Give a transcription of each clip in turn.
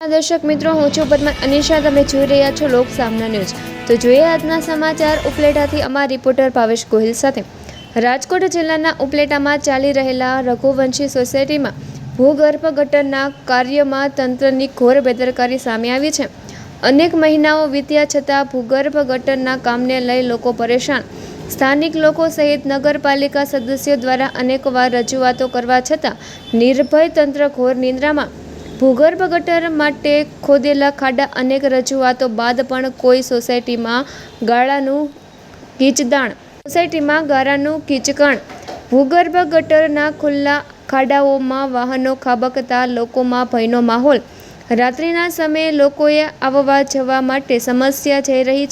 દર્શક મિત્રો, હું છું પદ્મા અનિશા. તમે જોઈ રહ્યા છો લોક સામના ન્યૂઝ. તો જોઈએ આજના સમાચાર ઉપલેટાથી અમારા રિપોર્ટર ભાવેશ ગોહિલ સાથે. રાજકોટ જિલ્લાના ઉપલેટામાં ચાલી રહેલા રઘુવંશી સોસાયટીમાં ભૂગર્ભ ગટરના કાર્યમાં તંત્રની ઘોર બેદરકારી સામે આવી છે. અનેક મહિનાઓ વીત્યા છતાં ભૂગર્ભ ગટરના કામને લઈ લોકો પરેશાન. સ્થાનિક લોકો સહિત નગરપાલિકા સદસ્યો દ્વારા અનેકવાર રજૂઆતો કરવા છતાં નિર્ભય તંત્ર ઘોર નિંદ્રામાં. ભૂગર્ભ ગટર માટે ખોદેલા ખાડા. અનેક રજૂઆતો બાદ પણ કોઈ સોસાયટીમાં ગારાનું કીચકણ. ભૂગર્ભ ગટરના ખુલ્લા ખાડાઓમાં વાહનો ખાબકતા લોકોમાં ભયનો માહોલ. રાત્રિના સમયે લોકોએ આવવા જવા માટે સમસ્યા થઈ રહી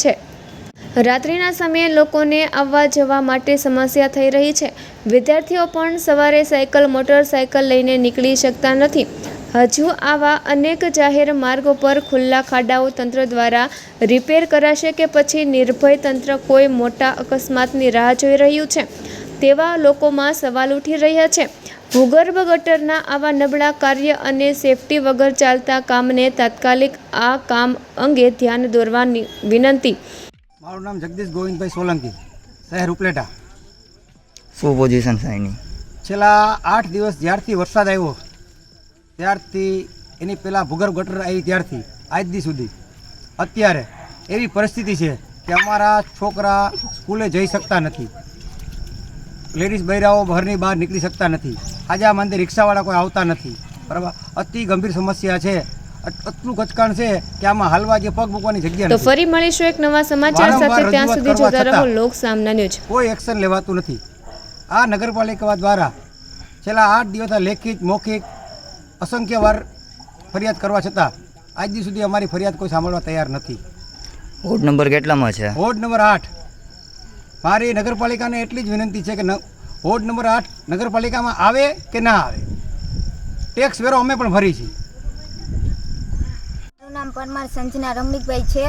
છે. વિદ્યાર્થીઓ પણ સવારે સાયકલ મોટરસાયકલ લઈને નીકળી શકતા નથી. હજુ આવા અનેક જાહેર માર્ગો પર ખુલ્લા ખાડાઓ તંત્ર દ્વારા રિપેર કરાશે કે પછી નિર્ભય તંત્ર કોઈ મોટા અકસ્માતની રાહ જોઈ રહ્યું છે, તેવા લોકોમાં સવાલ ઉઠી રહ્યા છે. ભૂગર્ભ ગટરના આવા નબળા કાર્ય અને સેફટી વગર ચાલતા કામને તાત્કાલિક આ કામ અંગે ધ્યાન દોરવાની વિનંતી. મારું નામ જગદીશ ગોવિંદભાઈ સોલંકી, શહેર ઉપલેટા. શું પોઝિશન છે એની? છેલ્લા 8 દિવસ જ્યારથી વરસાદ આવ્યો ત્યારથી એની પહેલાં ભૂગર્ભ ગટર આવી ત્યારથી આજ દી સુધી અત્યારે એવી પરિસ્થિતિ છે કે અમારા છોકરા સ્કૂલે જઈ શકતા નથી, લેડીઝ બૈરાઓ ઘરની બહાર નીકળી શકતા નથી, આજે માંદે રિક્ષાવાળા કોઈ આવતા નથી. બરાબર, અતિ ગંભીર સમસ્યા છે. એટલું કચકાણ છે કે આમાં હાલવા જે પગ મૂકવાની જગ્યા તો ફરી મળીશું એક નવા સમાચાર સાથે. ત્યાં સુધી જોતા રહો લોક સામના ન્યૂઝ. કોઈ એક્શન લેવાતું નથી. આ નગરપાલિકા દ્વારા છેલ્લા 8 દિવસના લેખિત મૌખિક અસંખ્ય વાર ફરિયાદ કરવા છતાં આજ દી સુધી અમારી ફરિયાદ કોઈ સાંભળવા તૈયાર નથી. વોર્ડ નંબર કેટલામાં છે? Ward number 8. મારી નગરપાલિકાને એટલી જ વિનંતી છે કે વોર્ડ નંબર 8 નગરપાલિકામાં આવે કે ના આવે. ટેક્સ વેરો અમે પણ ભરી છીએ. મારું નામ પરમાર સંજના રમણીકભાઈ છે.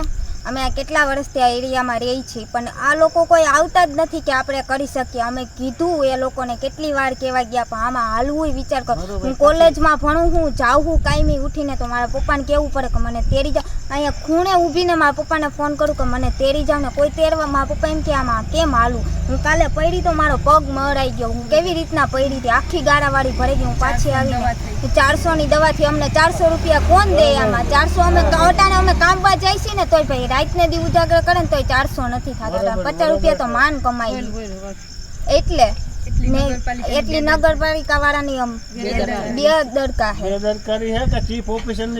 અમે આ કેટલા વર્ષથી આ એરિયામાં રહી છીએ, પણ આ લોકો કોઈ આવતા જ નથી કે આપણે કરી શકીએ. અમે કીધું એ લોકોને કેટલી વાર કહેવા ગયા, પણ આમાં હાલવું વિચાર કરો. હું કોલેજમાં ભણું, હું જાઉં હું કાયમી ઉઠીને, તો મારા પપ્પાને કહેવું પડે કે મને તેડી જાઓ. અહીંયા ખૂણે ઊભીને મારા પપ્પાને ફોન કરું કે મને તેડી જાઓ ને કોઈ તેરવા. મારા પપ્પા એમ કે આમાં કેમ હાલું. હું કાલે પડી તો મારો પગ મરાઈ ગયો. હું કેવી રીતના પડી હતી, આખી ગારાવાળી ભરાઈ ગઈ. હું પાછી આવીને 400ની દવાથી અમને 400 રૂપિયા કોણ દે? આમાં 400 અમે કામવા જાય છે ને તોય ભાઈ રાતને દી ઉજાગર કરે ને તોય 400 નથી થતા. 50 રૂપિયા તો માન કમાઈ. એટલે એટલી નગરપાલિકા વાળાની બેદરકારી છે.